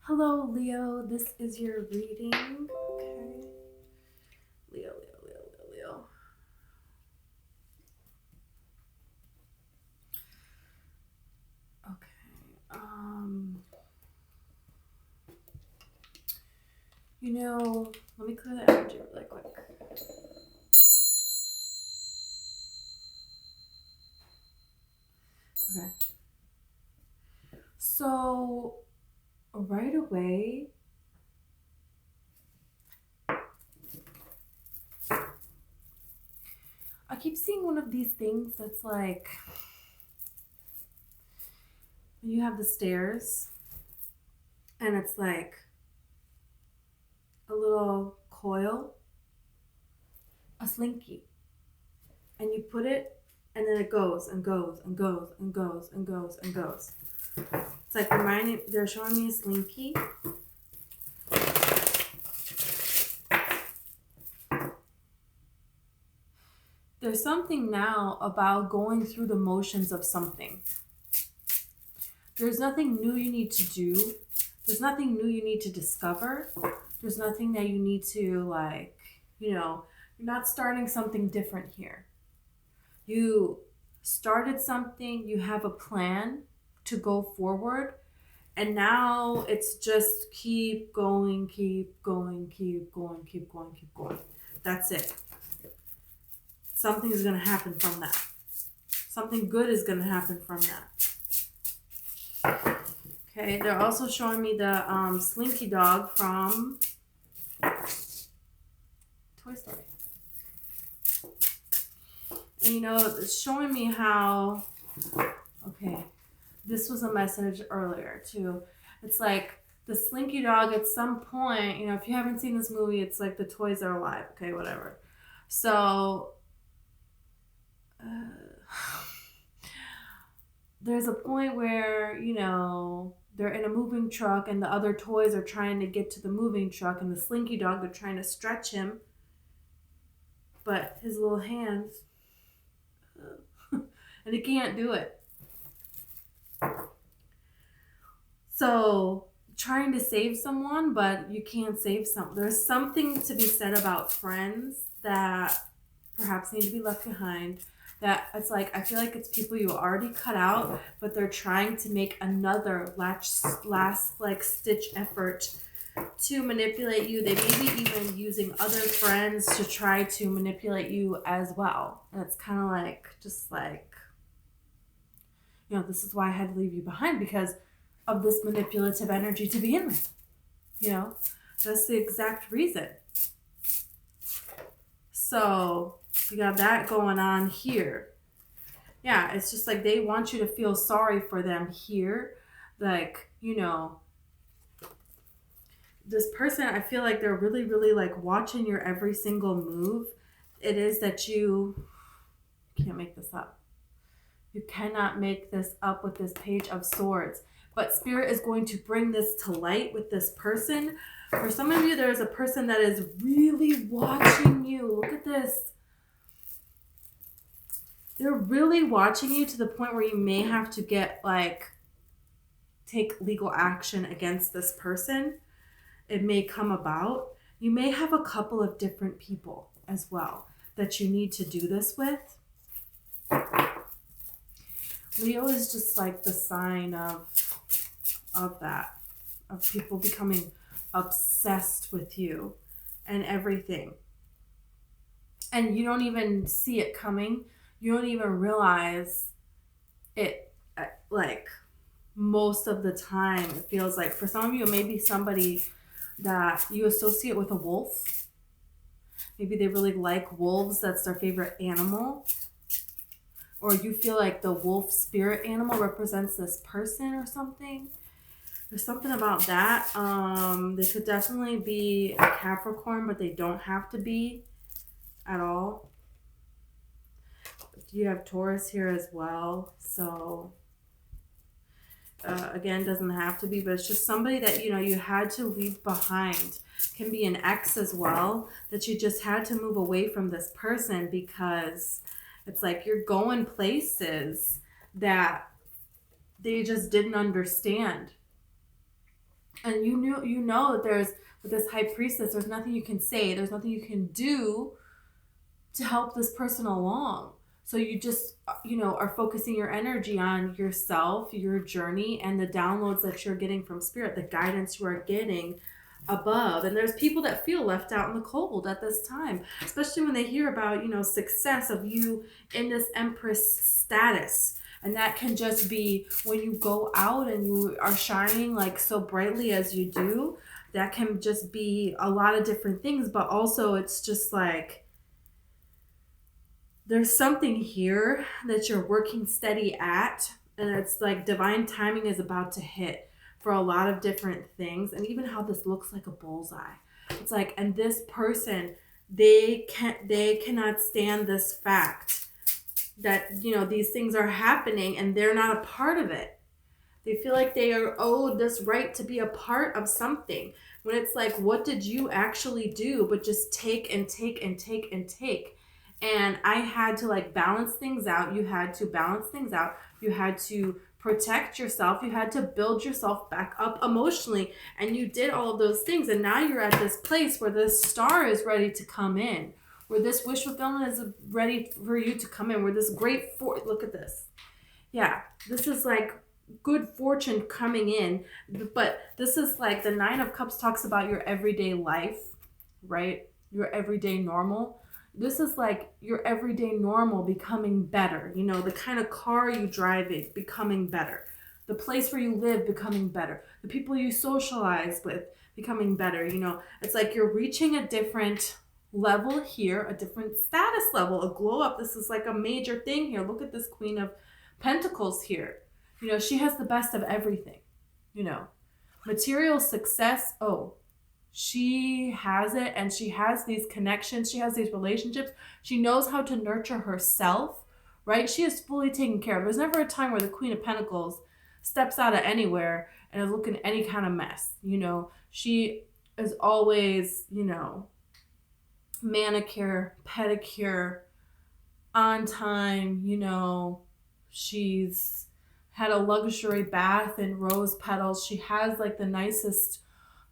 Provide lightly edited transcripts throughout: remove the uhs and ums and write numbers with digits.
Hello, Leo. This is your reading. Okay. Leo. Okay. Let me clear the energy really quick. Okay. So, right away, I keep seeing one of these things that's like you have the stairs and it's like a little coil, a slinky, and you put it and then it goes and goes and goes and goes and goes and goes. It's like they're showing me a slinky. There's something now about going through the motions of something. There's nothing new you need to do. There's nothing new you need to discover. There's nothing that you need to you're not starting something different here. You started something, you have a plan to go forward, and now it's just keep going. That's it. Something is going to happen from that. Something good is going to happen from that. Okay, they're also showing me the Slinky Dog from Toy Story. And it's showing me how, okay, this was a message earlier too. It's like the Slinky Dog at some point, if you haven't seen this movie, it's like the toys are alive. Okay, whatever. So, there's a point where, they're in a moving truck and the other toys are trying to get to the moving truck, and the Slinky Dog, they're trying to stretch him, but his little hands, and he can't do it. So, trying to save someone, but you can't save someone. There's something to be said about friends that perhaps need to be left behind. That it's like, I feel like it's people you already cut out, but they're trying to make another last stitch effort to manipulate you. They may be even using other friends to try to manipulate you as well. And it's kind of this is why I had to leave you behind, because of this manipulative energy to begin with. That's the exact reason. So you got that going on here. Yeah, it's just like they want you to feel sorry for them here. This person, I feel like they're really, really watching your every single move. It is that you can't make this up. You cannot make this up with this Page of Swords. But Spirit is going to bring this to light with this person. For some of you, there's a person that is really watching you. Look at this. They're really watching you to the point where you may have to take legal action against this person. It may come about. You may have a couple of different people as well that you need to do this with. Leo is just like the sign of that, of people becoming obsessed with you and everything. And you don't even see it coming. You don't even realize it, most of the time. It feels like for some of you, it may be somebody that you associate with a wolf. Maybe they really like wolves. That's their favorite animal. Or you feel like the wolf spirit animal represents this person or something. There's something about that. They could definitely be a Capricorn, but they don't have to be at all. You have Taurus here as well. So, again, doesn't have to be, but it's just somebody that, you had to leave behind. Can be an ex as well, that you just had to move away from this person because it's like you're going places that they just didn't understand. And you know that there's, with this high priestess, there's nothing you can say, there's nothing you can do to help this person along. So you just, are focusing your energy on yourself, your journey, and the downloads that you're getting from spirit, the guidance you are getting above. And there's people that feel left out in the cold at this time, especially when they hear about, success of you in this empress status. And that can just be when you go out and you are shining like so brightly as you do. That can just be a lot of different things, but also it's just like, there's something here that you're working steady at, and it's like divine timing is about to hit for a lot of different things. And even how this looks like a bullseye. It's like, and this person, they cannot stand this fact that, these things are happening and they're not a part of it. They feel like they are owed this right to be a part of something. When it's like, what did you actually do but just take and take and take and take? And I had to like balance things out. You had to balance things out. You had to protect yourself. You had to build yourself back up emotionally. And you did all of those things. And now you're at this place where the star is ready to come in. Where this wish fulfillment is ready for you to come in. Where this look at this. Yeah, this is like good fortune coming in. But this is like the 9 of Cups talks about your everyday life, right? Your everyday normal. This is like your everyday normal becoming better. The kind of car you drive it becoming better. The place where you live becoming better. The people you socialize with becoming better. It's like you're reaching a different level here, a different status level, a glow up. This is like a major thing here. Look at this Queen of Pentacles here. She has the best of everything. Material success. Oh, she has it, and she has these connections. She has these relationships. She knows how to nurture herself, right? She is fully taken care of. There's never a time where the Queen of Pentacles steps out of anywhere and is looking any kind of mess. She is always, manicure, pedicure, on time. She's had a luxury bath in rose petals. She has like the nicest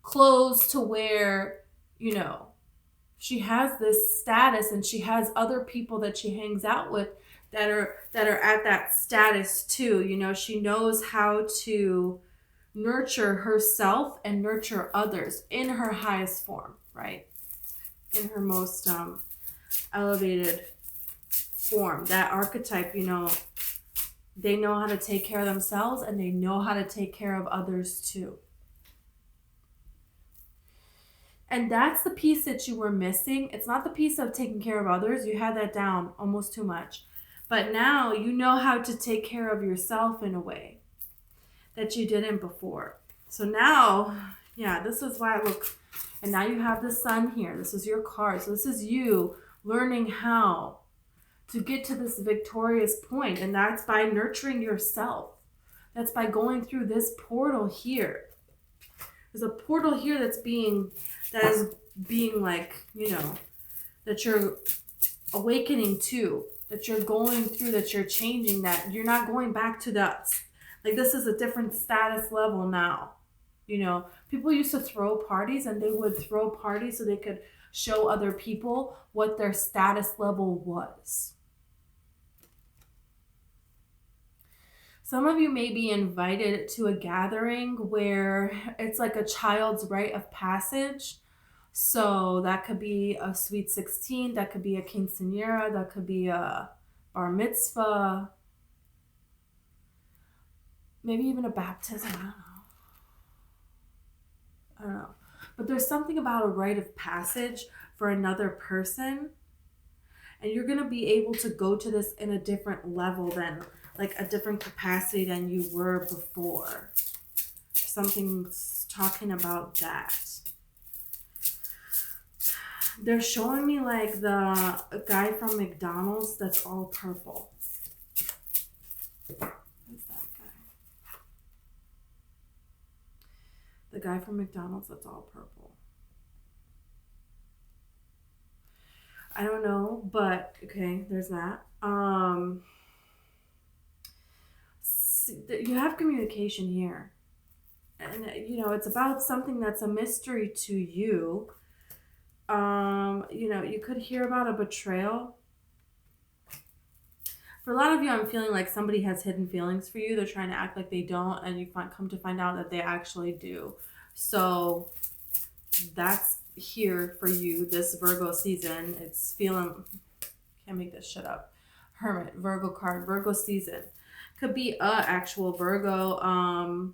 clothes to wear. She has this status, and she has other people that she hangs out with that are at that status too. She knows how to nurture herself and nurture others in her highest form, right? In her most elevated form. That archetype, they know how to take care of themselves, and they know how to take care of others too. And that's the piece that you were missing. It's not the piece of taking care of others. You had that down almost too much. But now you know how to take care of yourself in a way that you didn't before. So now, yeah, this is why and now you have the Sun here. This is your card. So this is you learning how to get to this victorious point. And that's by nurturing yourself. That's by going through this portal here. There's a portal here that is being like, that you're awakening to, that you're going through, that you're changing, that you're not going back to that. Like, this is a different status level now. People used to throw parties, and they would throw parties so they could show other people what their status level was. Some of you may be invited to a gathering where it's like a child's rite of passage. So that could be a sweet 16, that could be a quinceañera, that could be a bar mitzvah, maybe even a baptism, I don't know. But there's something about a rite of passage for another person, and you're going to be able to go to this in a different level than, like a different capacity than you were before. Something's talking about that. They're showing me like the guy from McDonald's that's all purple. Who's that guy? The guy from McDonald's that's all purple. I don't know, but okay, there's that. You have communication here. and it's about something that's a mystery to you. You could hear about a betrayal. For a lot of you, I'm feeling like somebody has hidden feelings for you. They're trying to act like they don't, and you come to find out that they actually do. So that's here for you this Virgo season. It's feeling, can't make this shit up. Hermit, Virgo card, Virgo season. Could be a actual Virgo,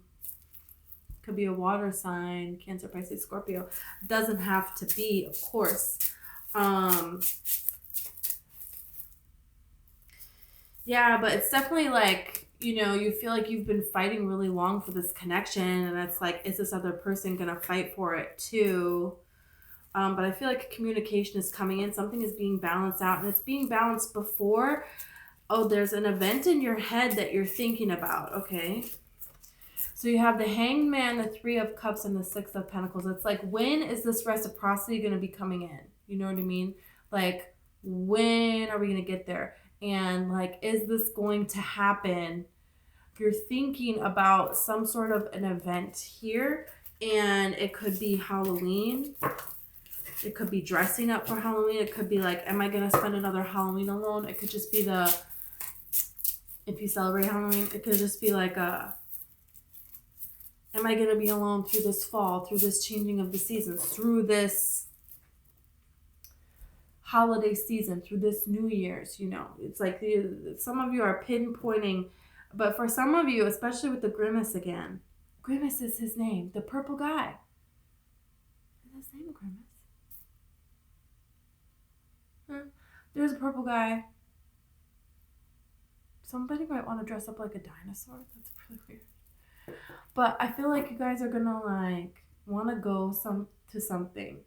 could be a water sign, Cancer, Pisces, Scorpio. Doesn't have to be, of course. Yeah, but it's definitely like, you feel like you've been fighting really long for this connection, and it's like, is this other person gonna fight for it too? But I feel like communication is coming in. Something is being balanced out, and it's being balanced before. Oh, there's an event in your head that you're thinking about, okay? So you have the Hanged Man, the Three of Cups, and the Six of Pentacles. It's like, when is this reciprocity going to be coming in? You know what I mean? Like, when are we going to get there? And like, is this going to happen? You're thinking about some sort of an event here, and it could be Halloween. It could be dressing up for Halloween. It could be like, am I going to spend another Halloween alone? It could just be if you celebrate Halloween, it could just be like am I going to be alone through this fall, through this changing of the seasons, through this holiday season, through this New Year's, It's like some of you are pinpointing, but for some of you, especially with the Grimace again, Grimace is his name, the purple guy. Is his name Grimace? There's a purple guy. Somebody might want to dress up like a dinosaur. That's really weird. But I feel like you guys are gonna like want to go to something,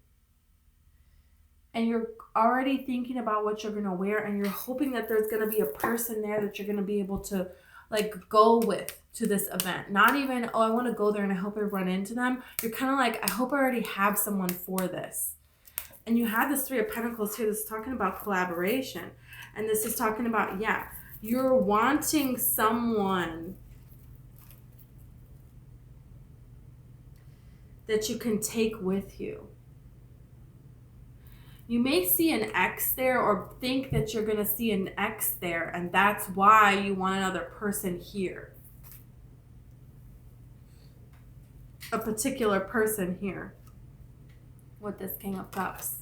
and you're already thinking about what you're gonna wear, and you're hoping that there's gonna be a person there that you're gonna be able to like go with to this event. Not even, oh, I want to go there and I hope I run into them. You're kind of like, I hope I already have someone for this. And you have this Three of Pentacles here. This is talking about collaboration, and this is talking about, yeah, you're wanting someone that you can take with you. You may see an ex there, or think that you're going to see an ex there, and that's why you want another person here. A particular person here with this King of Cups.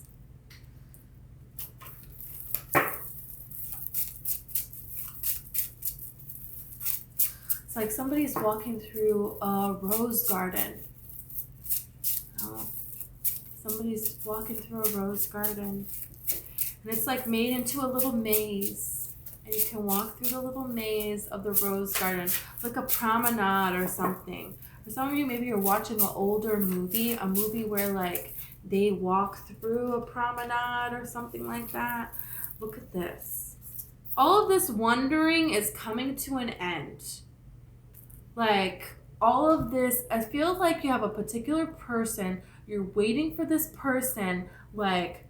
It's like somebody's walking through a rose garden. Somebody's walking through a rose garden, and it's like made into a little maze, and you can walk through the little maze of the rose garden, like a promenade or something. For some of you, maybe you're watching an older movie, a movie where like they walk through a promenade or something like that. Look at this. All of this wandering is coming to an end. Like, all of this, I feel like you have a particular person. You're waiting for this person, like,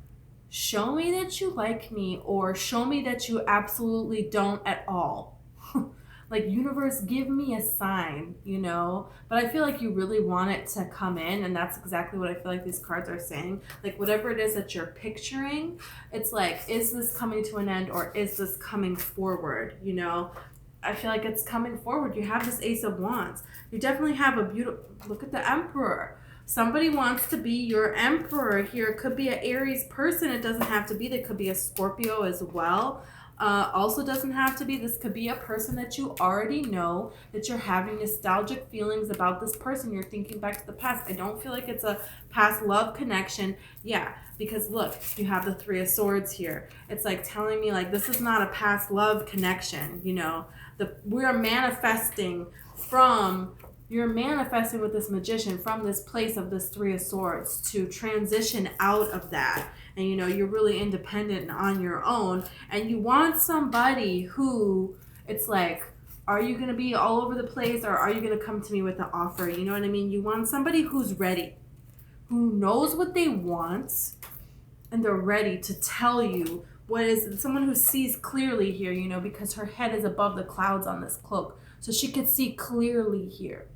show me that you like me, or show me that you absolutely don't at all. Like, universe, give me a sign, But I feel like you really want it to come in, and that's exactly what I feel like these cards are saying. Like, whatever it is that you're picturing, it's like, is this coming to an end, or is this coming forward, I feel like it's coming forward. You have this Ace of Wands. You definitely have a beautiful, look at the Emperor. Somebody wants to be your emperor here. It could be an Aries person. It doesn't have to be. They could be a Scorpio as well. Also doesn't have to be. This could be a person that you already know, that you're having nostalgic feelings about this person. You're thinking back to the past. I don't feel like it's a past love connection. Yeah, because look, you have the Three of Swords here. It's like telling me like this is not a past love connection, we're manifesting you're manifesting with this Magician from this place of this Three of Swords to transition out of that. And, you're really independent and on your own. And you want somebody who, it's like, are you going to be all over the place, or are you going to come to me with an offer? You know what I mean? You want somebody who's ready, who knows what they want, and they're ready to tell you what is, someone who sees clearly here, because her head is above the clouds on this cloak. So she could see clearly here.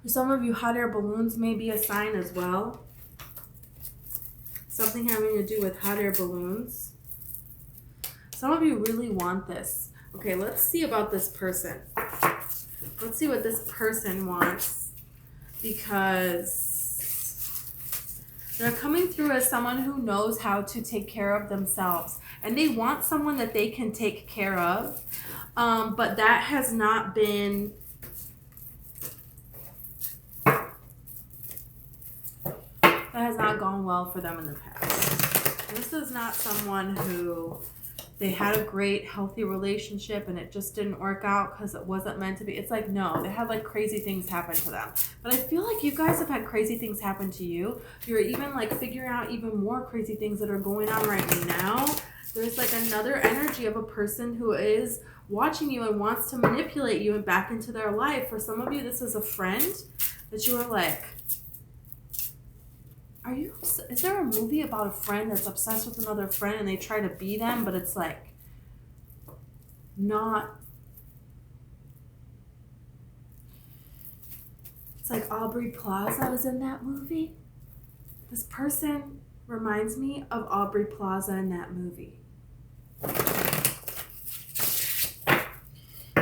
For some of you, hot air balloons may be a sign as well. Something having to do with hot air balloons. Some of you really want this. Okay, let's see about this person. Let's see what this person wants, because they're coming through as someone who knows how to take care of themselves, and they want someone that they can take care of, but that has not been gone well for them in the past. This is not someone who they had a great healthy relationship and it just didn't work out because it wasn't meant to be. It's like, no, they had like crazy things happen to them. But I feel like you guys have had crazy things happen to you. You're even like figuring out even more crazy things that are going on right now. There's like another energy of a person who is watching you and wants to manipulate you and back into their life. For some of you, this is a friend that you are like, is there a movie about a friend that's obsessed with another friend and they try to be them, but it's like not. It's like Aubrey Plaza is in that movie. This person reminds me of Aubrey Plaza in that movie. But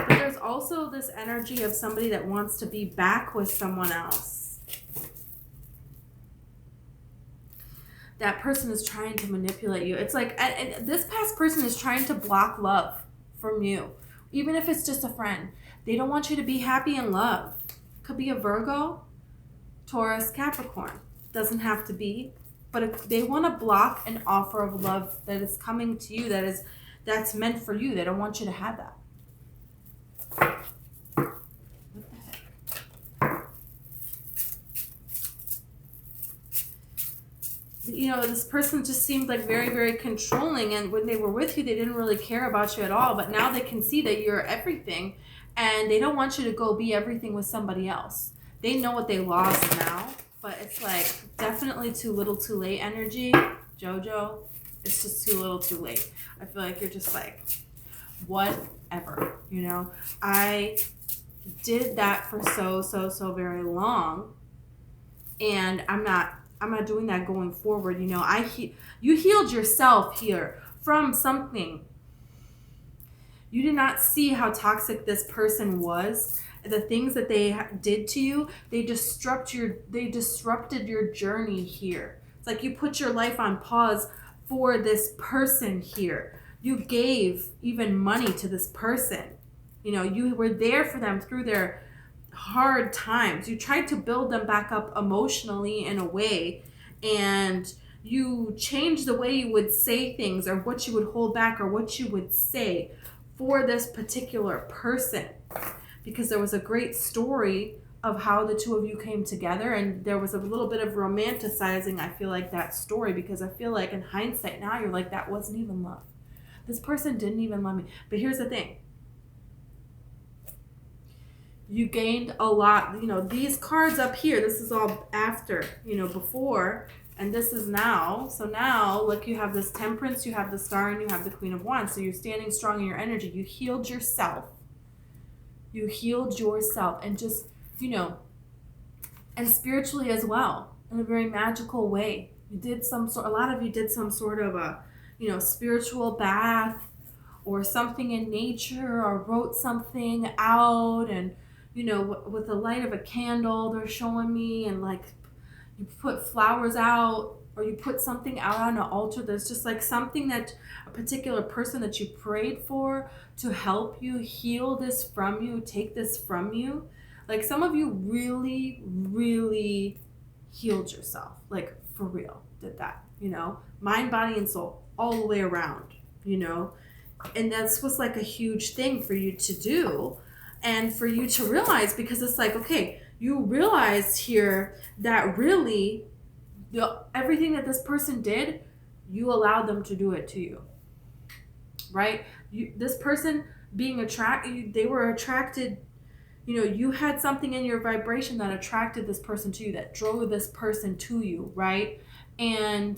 there's also this energy of somebody that wants to be back with someone else. That person is trying to manipulate you. It's like, and this past person is trying to block love from you. Even if it's just a friend. They don't want you to be happy in love. Could be a Virgo, Taurus, Capricorn. Doesn't have to be. But if they want to block an offer of love that is coming to you, that's meant for you. They don't want you to have that. You know, this person just seemed like very, very controlling, and when they were with you, they didn't really care about you at all, but now they can see that you're everything, and they don't want you to go be everything with somebody else. They know what they lost now, but it's like definitely too little too late energy, Jojo. It's just too little too late. I feel like you're just like, whatever, you know? I did that for so very long, and I'm not doing that going forward. You know, you healed yourself here from something. You did not see how toxic this person was. The things that they did to you, they disrupted your journey here. It's like you put your life on pause for this person here. You gave even money to this person. You know, you were there for them through their hard times. You tried to build them back up emotionally in a way, and you changed the way you would say things or what you would hold back or what you would say for this particular person, because there was a great story of how the two of you came together, and there was a little bit of romanticizing, I feel like, that story, because I feel like in hindsight now you're like, that wasn't even love. This person didn't even love me. But here's the thing. You gained a lot. You know, these cards up here, this is all after, you know, before, and this is now. So now, look, you have this Temperance, you have the Star, and you have the Queen of Wands. So you're standing strong in your energy. You healed yourself. You healed yourself, and just, you know, and spiritually as well, in a very magical way. You did a lot of you did some sort of a, you know, spiritual bath or something in nature, or wrote something out, and, you know, with the light of a candle, they're showing me, and like you put flowers out, or you put something out on an altar. There's just like something that a particular person that you prayed for to help you heal this from you, take this from you. Like some of you really, really healed yourself, like for real did that, you know, mind, body, and soul all the way around, you know. And that's was like a huge thing for you to do, and for you to realize, because it's like, okay, you realized here that really everything that this person did, you allowed them to do it to you, right? This person being attracted, they were attracted, you know, you had something in your vibration that attracted this person to you, that drove this person to you, right? And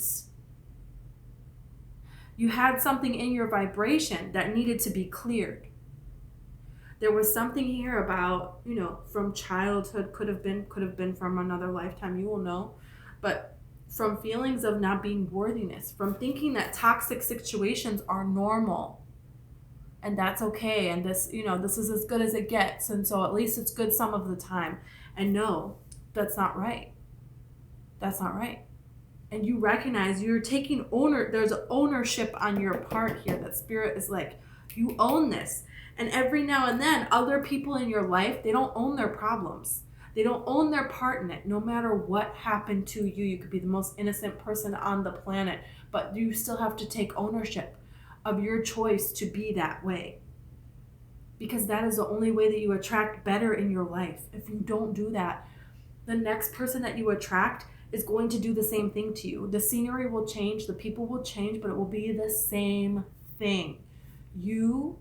you had something in your vibration that needed to be cleared. There was something here about, from childhood, could have been from another lifetime, you will know, but from feelings of not being worthiness, from thinking that toxic situations are normal and that's okay, and this is as good as it gets, and so at least it's good some of the time. And no, that's not right. That's not right. And you recognize you're taking there's ownership on your part here, that spirit is like, you own this. And every now and then, other people in your life, they don't own their problems, they don't own their part in it. No matter what happened to you, you could be the most innocent person on the planet, but you still have to take ownership of your choice to be that way, because that is the only way that you attract better in your life. If you don't do that, the next person that you attract is going to do the same thing to you. The scenery will change, the people will change, but it will be the same thing. You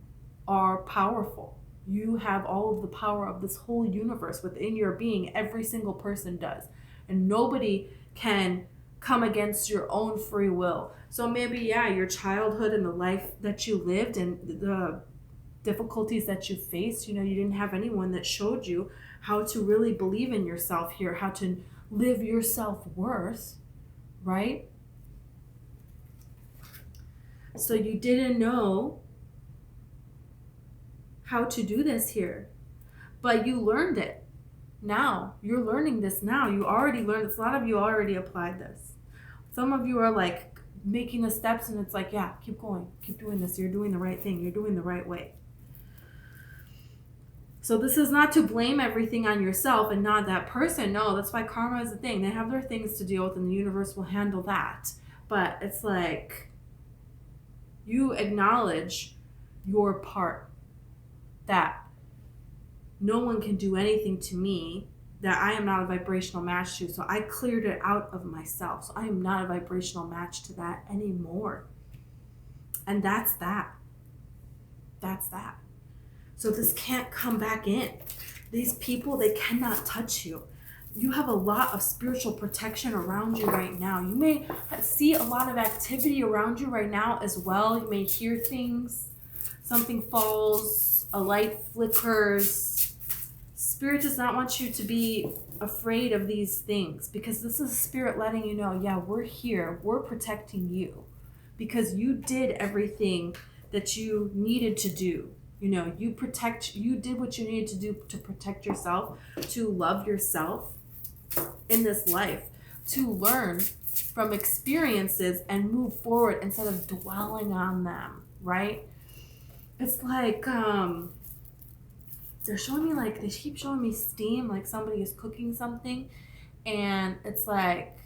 are powerful. You have all of the power of this whole universe within your being. Every single person does. And nobody can come against your own free will. So maybe, your childhood and the life that you lived and the difficulties that you faced, you didn't have anyone that showed you how to really believe in yourself here, how to live your self-worth, right? So you didn't know how to do this here, but you learned it. Now you're learning this now. You already learned this. A lot of you already applied this. Some of you are like making the steps, and it's like, keep going, keep doing this. You're doing the right thing. You're doing the right way. So this is not to blame everything on yourself and not that person. No, that's why karma is a thing. They have their things to deal with, and the universe will handle that. But it's like, you acknowledge your part, that no one can do anything to me that I am not a vibrational match to. So I cleared it out of myself. So I am not a vibrational match to that anymore. And that's that. That's that. So this can't come back in. These people, they cannot touch you. You have a lot of spiritual protection around you right now. You may see a lot of activity around you right now as well. You may hear things. Something falls, a light flickers. Spirit does not want you to be afraid of these things, because this is Spirit letting you know, we're here. We're protecting you because you did everything that you needed to do. You did what you needed to do to protect yourself, to love yourself in this life, to learn from experiences and move forward instead of dwelling on them, right? It's like, they're showing me, like, they keep showing me steam, like somebody is cooking something, and it's like,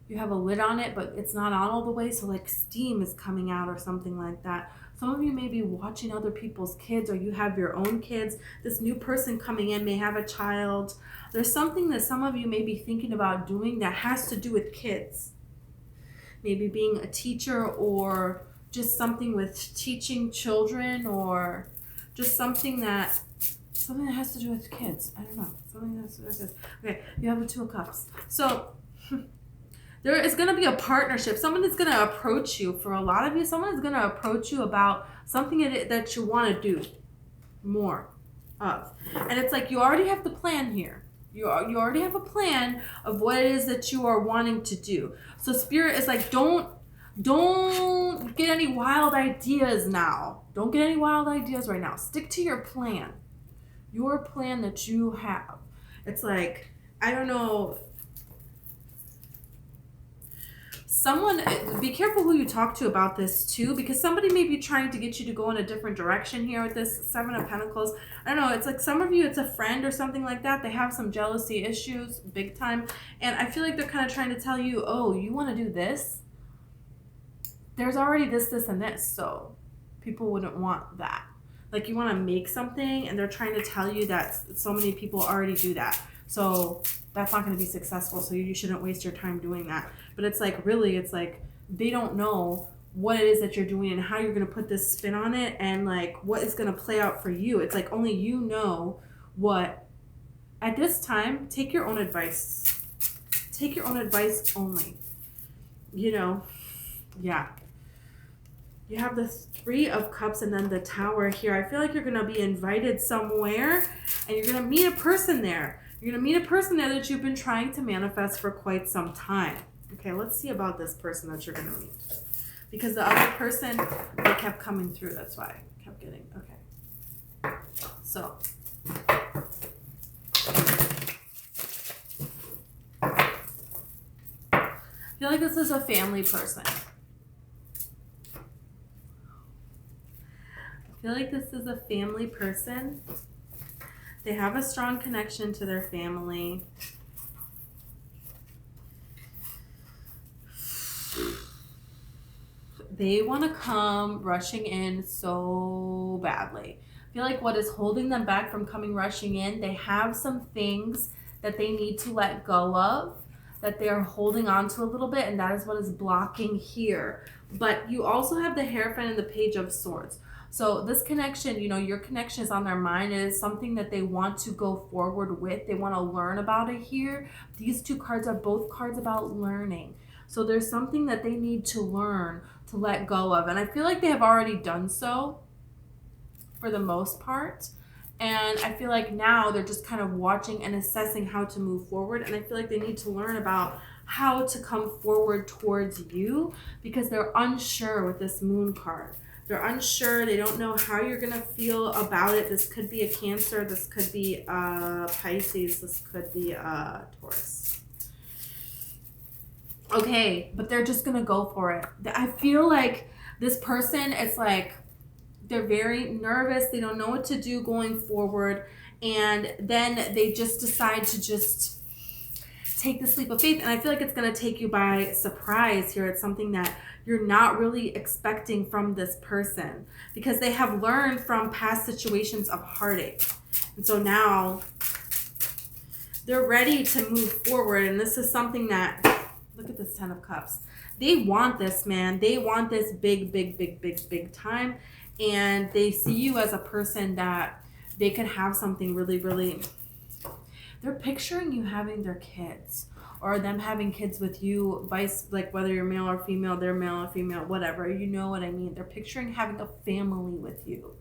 you have a lid on it, but it's not on all the way, so like steam is coming out or something like that. Some of you may be watching other people's kids, or you have your own kids. This new person coming in may have a child. There's something that some of you may be thinking about doing that has to do with kids. Maybe being a teacher, or just something with teaching children, or just something that has to do with kids. I don't know. Something that has to do with kids. Okay, you have the Two of Cups. So there is going to be a partnership. Someone is going to approach you. For a lot of you, someone is going to approach you about something that you want to do more of. And it's like, you already have the plan here. You already have a plan of what it is that you are wanting to do. So Spirit is like, don't get any wild ideas now. Don't get any wild ideas right now. Stick to your plan. Your plan that you have. It's like, I don't know. Someone, be careful who you talk to about this too, because somebody may be trying to get you to go in a different direction here with this Seven of Pentacles. I don't know, it's like some of you, it's a friend or something like that. They have some jealousy issues, big time. And I feel like they're kind of trying to tell you, oh, you want to do this? There's already this, and this, so people wouldn't want that. Like, you want to make something, and they're trying to tell you that so many people already do that. So that's not going to be successful, so you shouldn't waste your time doing that. But it's like, really, it's like they don't know what it is that you're doing and how you're going to put this spin on it, and like what is going to play out for you. It's like only you know what. At this time, take your own advice. Take your own advice only. Yeah. You have the Three of Cups and then the Tower here. I feel like you're going to be invited somewhere and you're going to meet a person there. You're going to meet a person there that you've been trying to manifest for quite some time. Okay, let's see about this person that you're going to meet. Because the other person, they kept coming through. That's why I kept getting, okay. So, I feel like this is a family person. I feel like this is a family person. They have a strong connection to their family. They want to come rushing in so badly. I feel like what is holding them back from coming rushing in, they have some things that they need to let go of, that they're holding on to a little bit, and that is what is blocking here. But you also have the Hierophant and the Page of Swords. So this connection, you know, your connection is on their mind. It is something that they want to go forward with. They want to learn about it here. These two cards are both cards about learning. So there's something that they need to learn, to let go of. And I feel like they have already done so for the most part. And I feel like now they're just kind of watching and assessing how to move forward. And I feel like they need to learn about how to come forward towards you because they're unsure with this Moon card. They're unsure. They don't know how you're going to feel about it. This could be a Cancer. This could be a Pisces. This could be a Taurus. Okay, but they're just going to go for it. I feel like this person, it's like they're very nervous. They don't know what to do going forward. And then they just decide to just take this leap of faith. And I feel like it's going to take you by surprise here. It's something that you're not really expecting from this person because they have learned from past situations of heartache. And so now they're ready to move forward. And this is something that, look at this Ten of Cups. They want this, man. They want this big time. And they see you as a person that they could have something really, really... They're picturing you having their kids or them having kids with you, like whether you're male or female, they're male or female, whatever. You know what I mean? They're picturing having a family with you.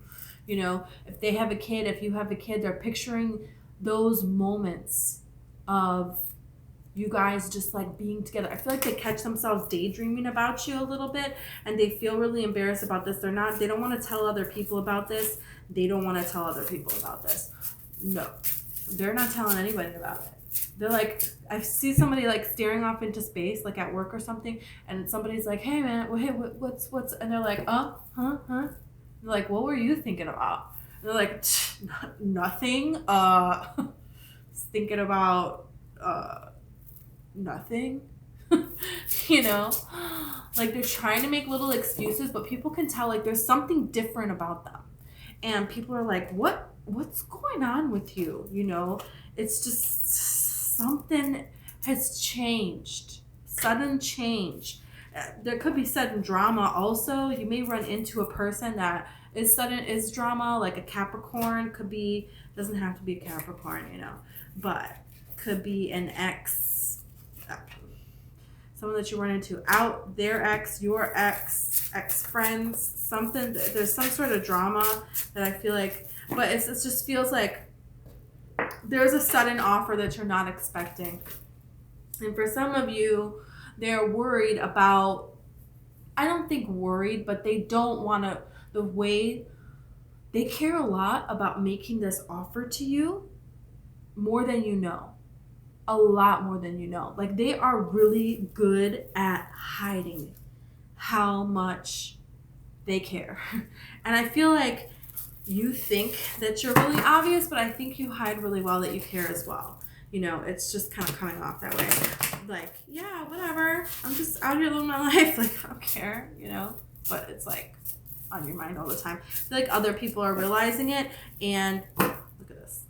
You know, if they have a kid, if you have a kid, they're picturing those moments of you guys just like being together. I feel like they catch themselves daydreaming about you a little bit and they feel really embarrassed about this. They don't want to tell other people about this. They don't want to tell other people about this. No, they're not telling anybody about it. They're like, I see somebody like staring off into space, like at work or something, and somebody's like, hey man, well, hey, what's, and they're like, huh? They're like, what were you thinking about? And they're like, nothing, thinking about, nothing. You know, like they're trying to make little excuses, but people can tell like there's something different about them. And people are like, what's going on with you? You know, it's just something has changed. Sudden change. There could be sudden drama also. You may run into a person that is drama, like a Capricorn. Could be, doesn't have to be a Capricorn, you know, but could be an ex, someone that you run into, out their ex, your ex friends, something. There's some sort of drama that I feel like, but it just feels like there's a sudden offer that you're not expecting. And for some of you, they're worried about, I don't think worried, but they don't want to, the way they care a lot about making this offer to you more than you know. A lot more than you know. Like they are really good at hiding how much they care. And I feel like you think that you're really obvious, but I think you hide really well that you care as well. You know, it's just kind of coming off that way. Like, yeah, whatever. I'm just out here living my life. Like, I don't care, you know? But it's like on your mind all the time. I feel like other people are realizing it, and look at this.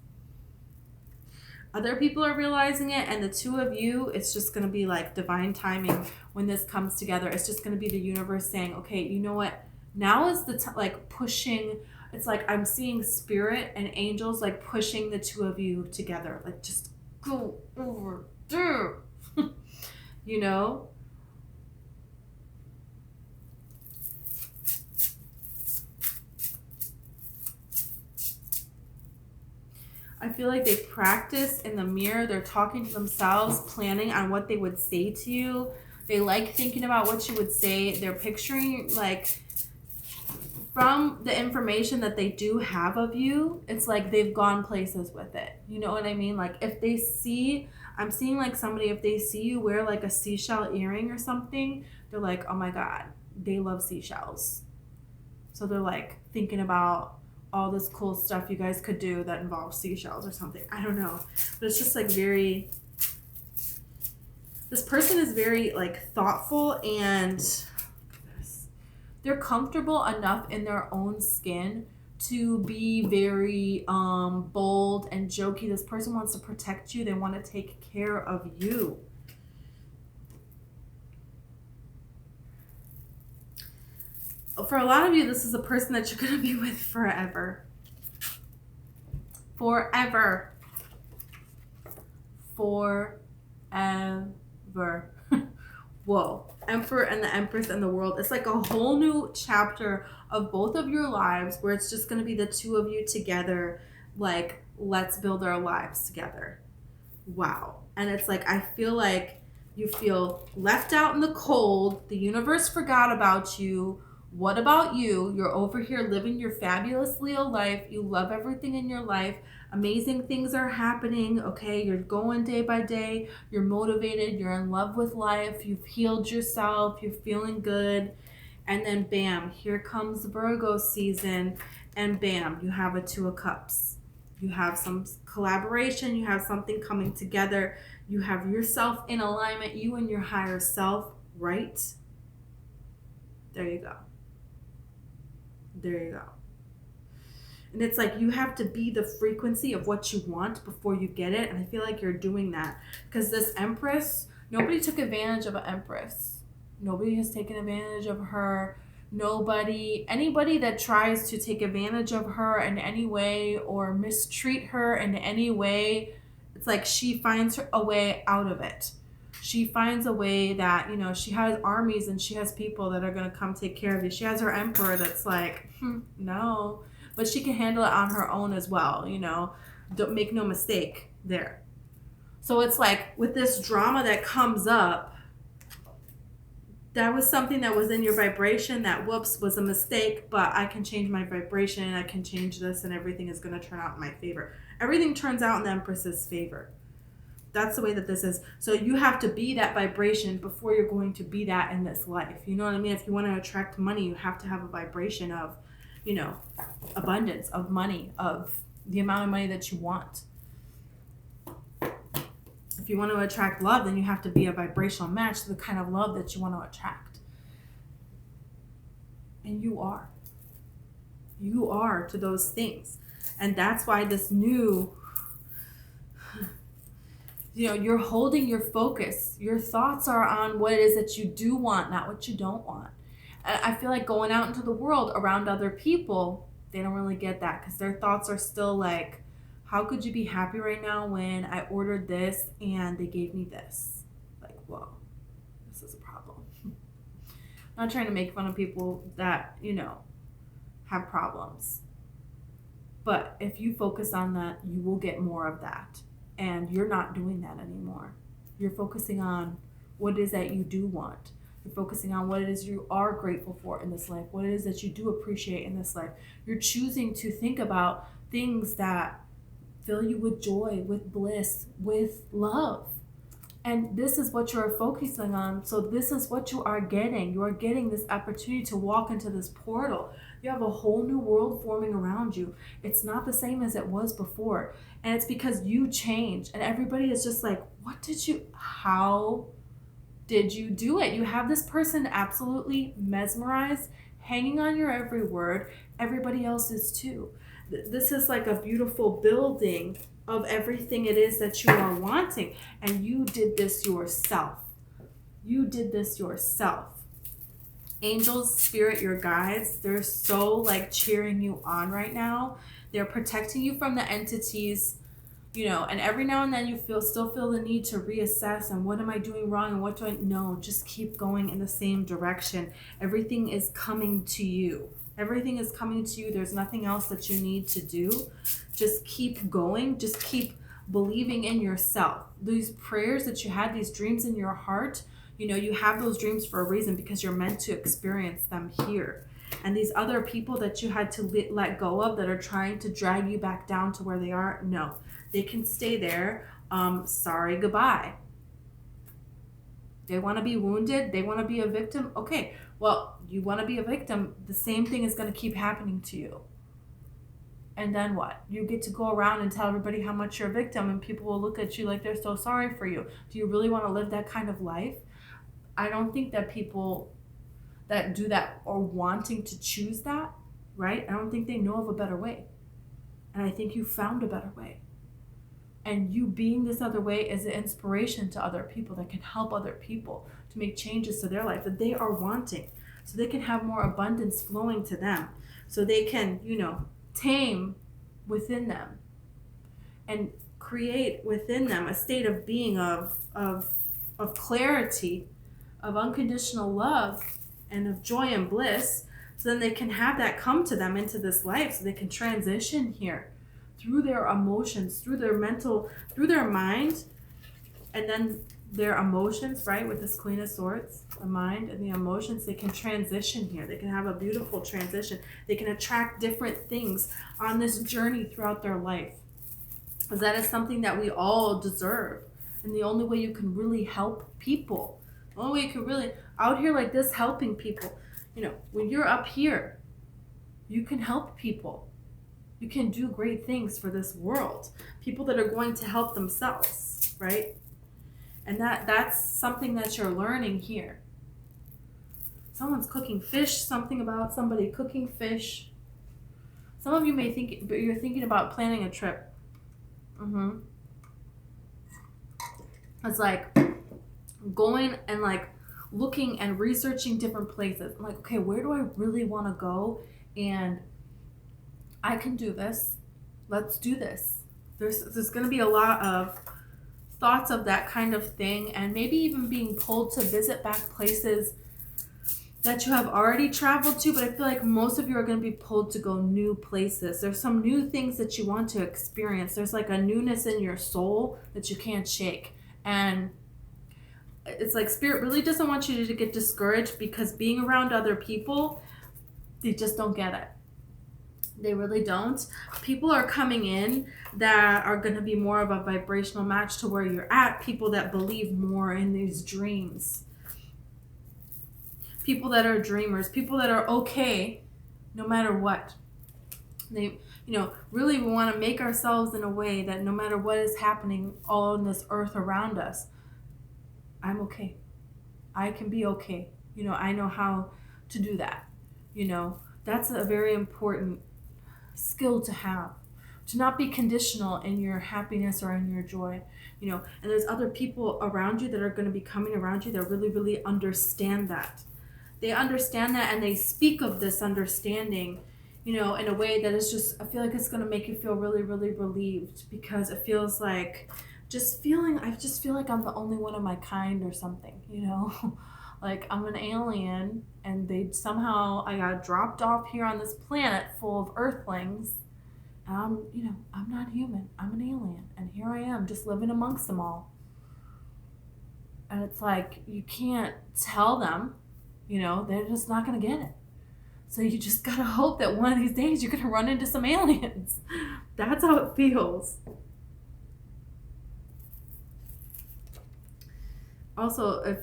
Other people are realizing it, and the two of you, it's just going to be like divine timing when this comes together. It's just going to be the universe saying, okay, you know what? Now is the like pushing. It's like I'm seeing spirit and angels like pushing the two of you together. Like just go over there. You know? feel like they practice in the mirror. They're talking to themselves, planning on what they would say to you. They like thinking about what you would say. They're picturing, like, from the information that they do have of you, it's like they've gone places with it. You know what I mean? Like, if they see, I'm seeing like somebody, if they see you wear like a seashell earring or something, they're like, oh my God, they love seashells. So they're like thinking about all this cool stuff you guys could do that involves seashells or something. I don't know. But it's just like very, this person is very like thoughtful, and they're comfortable enough in their own skin to be very bold and jokey. This person wants to protect you. They want to take care of you. For a lot of you, this is a person that you're going to be with forever. Forever. Forever. Whoa. Emperor and the Empress and the World. It's like a whole new chapter of both of your lives where it's just going to be the two of you together. Like, let's build our lives together. Wow. And it's like, I feel like you feel left out in the cold. The universe forgot about you. What about you? You're over here living your fabulous Leo life. You love everything in your life. Amazing things are happening, okay? You're going day by day. You're motivated. You're in love with life. You've healed yourself. You're feeling good. And then bam, here comes Virgo season. And bam, you have a Two of Cups. You have some collaboration. You have something coming together. You have yourself in alignment. You and your higher self, right? There you go. There you go. And it's like you have to be the frequency of what you want before you get it. And I feel like you're doing that. Because this Empress, nobody took advantage of an Empress. Nobody has taken advantage of her. Anybody that tries to take advantage of her in any way or mistreat her in any way, it's like she finds a way out of it. She finds a way that, you know, she has armies and she has people that are going to come take care of you. She has her emperor that's like, no. But she can handle it on her own as well, you know. Don't make no mistake there. So it's like with this drama that comes up, that was something that was in your vibration that, whoops, was a mistake, but I can change my vibration, I can change this, and everything is going to turn out in my favor. Everything turns out in the Empress's favor. That's the way that this is. So you have to be that vibration before you're going to be that in this life. You know what I mean? If you want to attract money, you have to have a vibration of, you know, abundance, of money, of the amount of money that you want. If you want to attract love, then you have to be a vibrational match to the kind of love that you want to attract. And you are. You are to those things. And that's why this new, you know, you're holding your focus. Your thoughts are on what it is that you do want, not what you don't want. And I feel like going out into the world around other people, they don't really get that because their thoughts are still like, how could you be happy right now when I ordered this and they gave me this? Like, whoa, this is a problem. I'm not trying to make fun of people that, you know, have problems. But if you focus on that, you will get more of that. And you're not doing that anymore. You're focusing on what it is that you do want. You're focusing on what it is you are grateful for in this life, what it is that you do appreciate in this life. You're choosing to think about things that fill you with joy, with bliss, with love. And this is what you're focusing on. So this is what you are getting. You are getting this opportunity to walk into this portal. You have a whole new world forming around you. It's not the same as it was before. And it's because you changed. And everybody is just like, how did you do it? You have this person absolutely mesmerized, hanging on your every word. Everybody else is too. This is like a beautiful building of everything it is that you are wanting. And you did this yourself. You did this yourself. Angels, spirit, your guides, they're so like cheering you on right now. They're protecting you from the entities, you know, and every now and then you still feel the need to reassess and what am I doing wrong and what do I, no, just keep going in the same direction. Everything is coming to you. Everything is coming to you. There's nothing else that you need to do. Just keep going. Just keep believing in yourself. These prayers that you had, these dreams in your heart, you have those dreams for a reason, because you're meant to experience them here. And these other people that you had to let go of, that are trying to drag you back down to where they are, no, they can stay there. Sorry, goodbye. They want to be wounded. They want to be a victim. Okay, well, you want to be a victim. The same thing is going to keep happening to you. And then what? You get to go around and tell everybody how much you're a victim, and people will look at you like they're so sorry for you. Do you really want to live that kind of life? I don't think that people that do that are wanting to choose that, right? I don't think they know of a better way. And I think you found a better way. And you being this other way is an inspiration to other people that can help other people to make changes to their life that they are wanting, so they can have more abundance flowing to them, so they can, tame within them and create within them a state of being of clarity, of unconditional love, and of joy and bliss, so then they can have that come to them into this life, so they can transition here through their emotions, through their mental, through their mind, and then their emotions, right? With this Queen of Swords, the mind and the emotions, they can transition here. They can have a beautiful transition. They can attract different things on this journey throughout their life. Because that is something that we all deserve. And the only way you can really help people, the only way you can really, out here like this, helping people, when you're up here, you can help people. You can do great things for this world. People that are going to help themselves, right? And that's something that you're learning here. Someone's cooking fish, something about somebody cooking fish. Some of you may think, but you're thinking about planning a trip. It's like going and like looking and researching different places. I'm like, okay, where do I really want to go? And I can do this. Let's do this. There's going to be a lot of thoughts of that kind of thing, and maybe even being pulled to visit back places that you have already traveled to, but I feel like most of you are going to be pulled to go new places. There's some new things that you want to experience. There's like a newness in your soul that you can't shake. And it's like Spirit really doesn't want you to get discouraged, because being around other people, they just don't get it. They really don't. People are coming in that are going to be more of a vibrational match to where you're at. People that believe more in these dreams. People that are dreamers. People that are okay no matter what. They, really we want to make ourselves in a way that no matter what is happening all on this earth around us, I'm okay. I can be okay. I know how to do that. That's a very important skill to have, to not be conditional in your happiness or in your joy, and there's other people around you that are going to be coming around you that really, really understand that. They understand that, and they speak of this understanding, in a way that is just, I feel like it's going to make you feel really, really relieved, because it feels like I just feel like I'm the only one of my kind or something, like I'm an alien, and I got dropped off here on this planet full of earthlings, and I'm not human. I'm an alien, and here I am just living amongst them all. And it's like, you can't tell them, they're just not going to get it. So you just got to hope that one of these days you're going to run into some aliens. That's how it feels. Also, if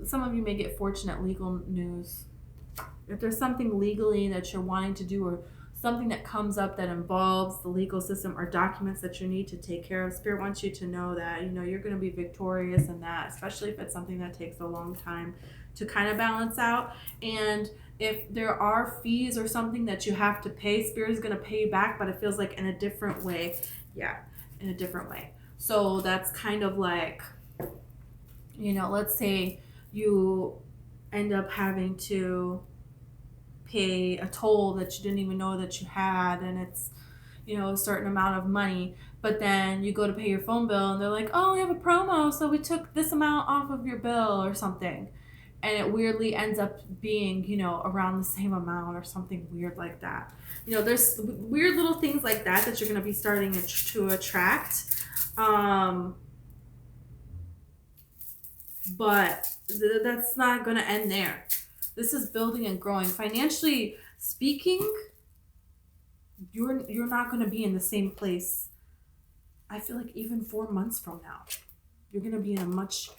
some of you may get fortunate legal news. If there's something legally that you're wanting to do, or something that comes up that involves the legal system, or documents that you need to take care of, Spirit wants you to know that, you're going to be victorious in that, especially if it's something that takes a long time to kind of balance out. And if there are fees or something that you have to pay, Spirit is going to pay you back, but it feels like in a different way. Yeah, in a different way. So that's kind of like, let's say you end up having to pay a toll that you didn't even know that you had, and it's a certain amount of money, but then you go to pay your phone bill and they're like, oh, we have a promo, so we took this amount off of your bill or something. and it weirdly ends up being, around the same amount or something weird like that. There's weird little things like that that you're going to be starting to attract. Um, but that's not going to end there. This is building and growing. Financially speaking, you're not going to be in the same place. I feel like even 4 months from now, you're going to be in a much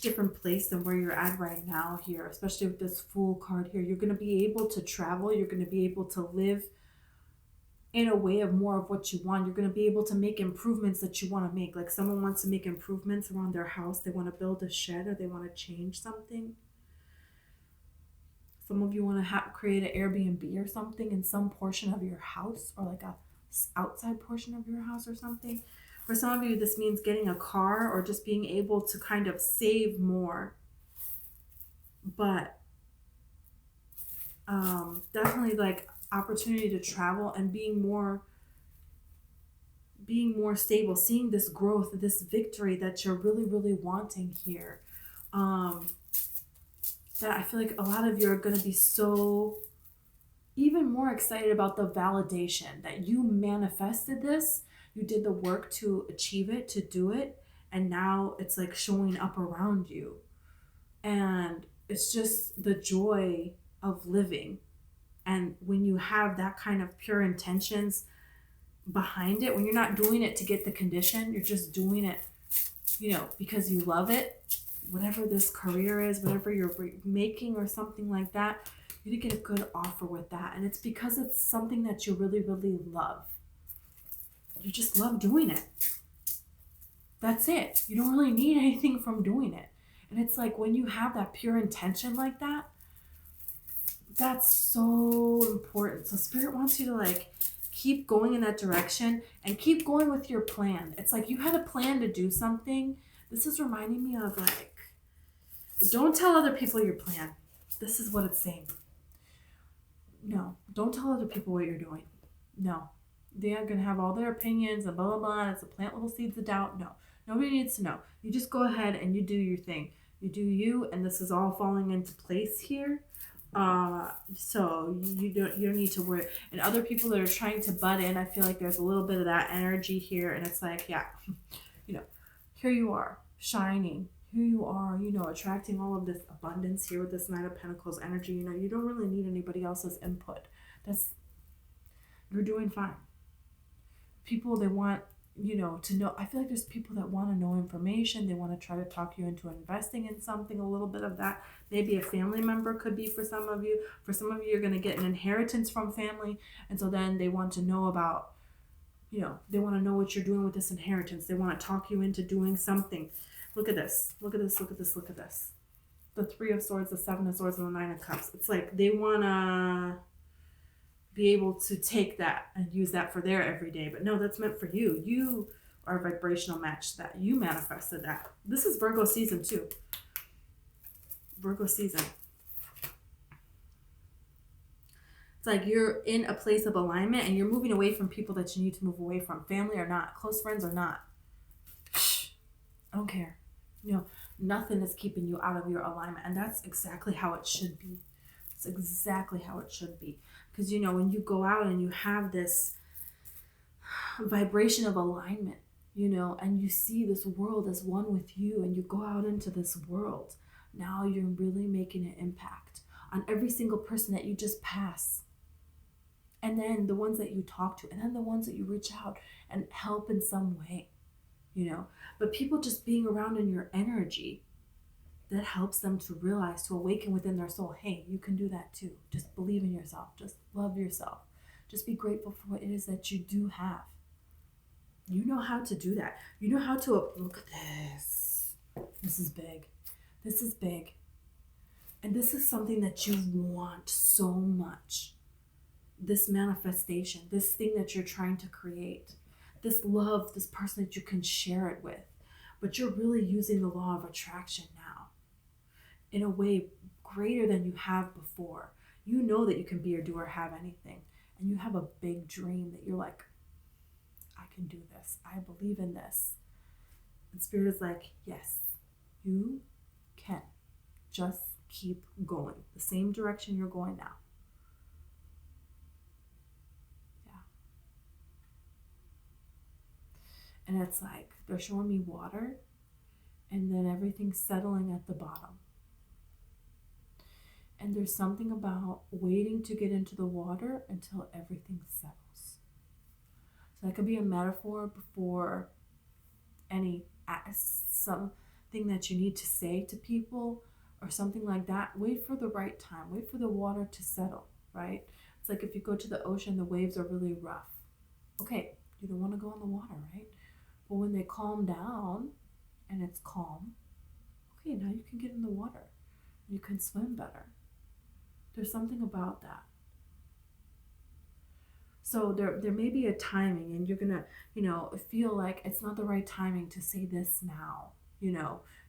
different place than where you're at right now here, especially with this Fool card here. You're going to be able to travel. You're going to be able to live in a way of more of what you want. You're going to be able to make improvements that you want to make. Like someone wants to make improvements around their house. They want to build a shed or they want to change something. Some of you want to create an Airbnb or something in some portion of your house, or like a outside portion of your house or something. For some of you, this means getting a car or just being able to kind of save more. But definitely like opportunity to travel and being more stable, seeing this growth, this victory that you're really, really wanting here. That I feel like a lot of you are going to be so even more excited about the validation that you manifested this, you did the work to achieve it, to do it, and now it's like showing up around you. And it's just the joy of living. And when you have that kind of pure intentions behind it, when you're not doing it to get the condition, you're just doing it, because you love it, whatever this career is, whatever you're making or something like that, you get a good offer with that. And it's because it's something that you really, really love. You just love doing it. That's it. You don't really need anything from doing it. And it's like when you have that pure intention like that, that's so important. So Spirit wants you to like keep going in that direction and keep going with your plan. It's like you had a plan to do something. This is reminding me of like, don't tell other people your plan. This is what it's saying. No, don't tell other people what you're doing. No, they are going to have all their opinions and blah, blah, blah. And it's a plant little seeds of doubt. No, nobody needs to know. You just go ahead and you do your thing. You do you, and this is all falling into place here. So you don't need to worry. And other people that are trying to butt in, I feel like there's a little bit of that energy here. And it's like, yeah, here you are shining. Here you are, attracting all of this abundance here with this Knight of Pentacles energy. You don't really need anybody else's input. You're doing fine. People, they want, to know. I feel like there's people that want to know information. They want to try to talk you into investing in something, a little bit of that. Maybe a family member could be for some of you. For some of you, you're going to get an inheritance from family. And so then they want to know about, they want to know what you're doing with this inheritance. They want to talk you into doing something. Look at this. Look at this. Look at this. Look at this. The Three of Swords, the Seven of Swords, and the Nine of Cups. It's like they want to be able to take that and use that for their everyday. But no, that's meant for you. You are a vibrational match to that. You manifested that. This is Virgo season too. Virgo season. It's like you're in a place of alignment and you're moving away from people that you need to move away from. Family or not. Close friends or not. I don't care. Nothing is keeping you out of your alignment. And that's exactly how it should be. It's exactly how it should be. Because, when you go out and you have this vibration of alignment, and you see this world as one with you, and you go out into this world, now you're really making an impact on every single person that you just pass. And then the ones that you talk to, and then the ones that you reach out and help in some way. But people just being around in your energy, that helps them to realize, to awaken within their soul, hey, you can do that too. Just believe in yourself. Just love yourself. Just be grateful for what it is that you do have. You know how to do that. You know how to, look at this. This is big. This is big. And this is something that you want so much. This manifestation, this thing that you're trying to create. This love, this person that you can share it with. But you're really using the law of attraction now in a way greater than you have before. You know that you can be or do or have anything. And you have a big dream that you're like, I can do this. I believe in this. And Spirit is like, yes, you can. Just keep going the same direction you're going now. Yeah. And it's like they're showing me water and then everything's settling at the bottom. And there's something about waiting to get into the water until everything settles. So that could be a metaphor for any something that you need to say to people or something like that. Wait for the right time. Wait for the water to settle, right? It's like if you go to the ocean, the waves are really rough. Okay, you don't want to go in the water, right? But when they calm down and it's calm, okay, now you can get in the water. You can swim better. There's something about that. So there may be a timing and you're gonna, feel like it's not the right timing to say this now. You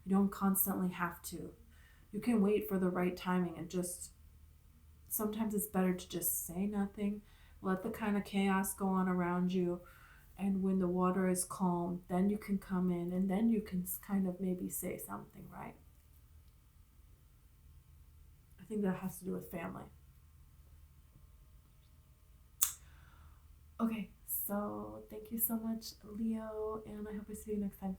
don't constantly have to. You can wait for the right timing and just sometimes it's better to just say nothing, let the kind of chaos go on around you, and when the water is calm, then you can come in and then you can kind of maybe say something, right? I think that has to do with family. Okay, so thank you so much, Leo, and I hope I see you next time.